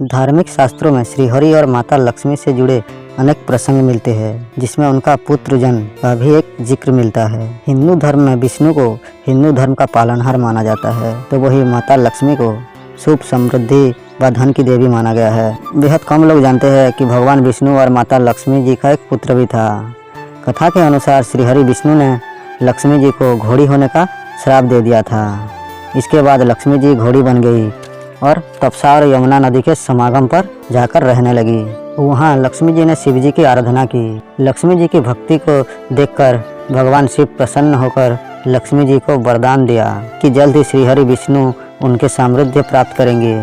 धार्मिक शास्त्रों में श्रीहरि और माता लक्ष्मी से जुड़े अनेक प्रसंग मिलते हैं, जिसमें उनका पुत्र जन्म का भी एक जिक्र मिलता है। हिंदू धर्म में विष्णु को हिंदू धर्म का पालनहार माना जाता है, तो वही माता लक्ष्मी को सुख, समृद्धि व धन की देवी माना गया है। बेहद कम लोग जानते हैं कि भगवान विष्णु और माता लक्ष्मी जी का एक पुत्र भी था। कथा के अनुसार श्रीहरि विष्णु ने लक्ष्मी जी को घोड़ी होने का श्राप दे दिया था। इसके बाद लक्ष्मी जी घोड़ी बन गई और तपसा और यमुना नदी के समागम पर जाकर रहने लगी। वहाँ लक्ष्मी जी ने शिव जी की आराधना की। लक्ष्मी जी की भक्ति को देखकर भगवान शिव प्रसन्न होकर लक्ष्मी जी को वरदान दिया कि जल्द ही श्रीहरि विष्णु उनके सामर्थ्य प्राप्त करेंगे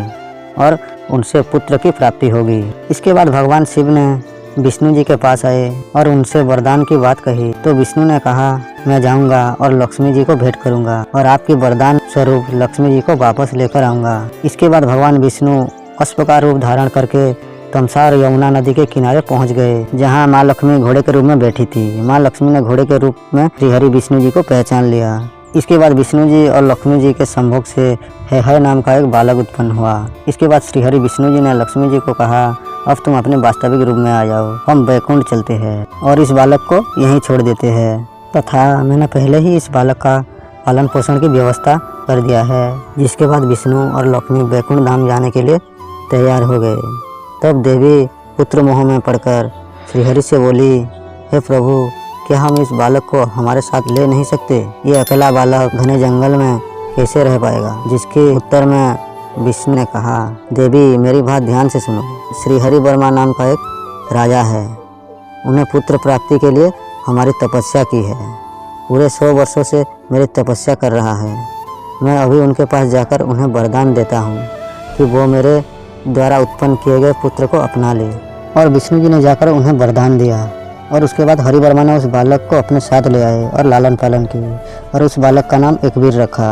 और उनसे पुत्र की प्राप्ति होगी। इसके बाद भगवान शिव ने विष्णु जी के पास आए और उनसे वरदान की बात कही, तो विष्णु ने कहा, मैं जाऊंगा और लक्ष्मी जी को भेंट करूंगा और आपके वरदान स्वरूप लक्ष्मी जी को वापस लेकर आऊंगा। इसके बाद भगवान विष्णु अश्व का रूप धारण करके तमसा और यमुना नदी के किनारे पहुंच गए, जहां माँ लक्ष्मी घोड़े के रूप में बैठी थी। माँ लक्ष्मी ने घोड़े के रूप में श्रीहरि विष्णु जी को पहचान लिया। इसके बाद विष्णु जी और लक्ष्मी जी के संभोग से है नाम का एक बालक उत्पन्न हुआ। इसके बाद श्रीहरि विष्णु जी ने लक्ष्मी जी को कहा, अब तुम अपने वास्तविक रूप में आ जाओ, हम वैकुंठ चलते हैं और इस बालक को यहीं छोड़ देते हैं। तथा मैंने पहले ही इस बालक का पालन पोषण की व्यवस्था कर दिया है। जिसके बाद विष्णु और लक्ष्मी वैकुंठ धाम जाने के लिए तैयार हो गए। तब देवी पुत्र मोह में पड़कर श्रीहरि से बोली, हे प्रभु, क्या हम इस बालक को हमारे साथ ले नहीं सकते? ये अकेला बालक घने जंगल में कैसे रह पाएगा? जिसके उत्तर में विष्णु ने कहा, देवी मेरी बात ध्यान से सुनो। श्रीहरि वर्मा नाम का एक राजा है, उन्हें पुत्र प्राप्ति के लिए हमारी तपस्या की है। पूरे 100 वर्षों से मेरी तपस्या कर रहा है। मैं अभी उनके पास जाकर उन्हें वरदान देता हूँ कि वो मेरे द्वारा उत्पन्न किए गए पुत्र को अपना ले। और विष्णु जी ने जाकर उन्हें वरदान दिया और उसके बाद हरि वर्मा ने उस बालक को अपने साथ ले आए और लालन पालन किए और उस बालक का नाम एकवीर रखा।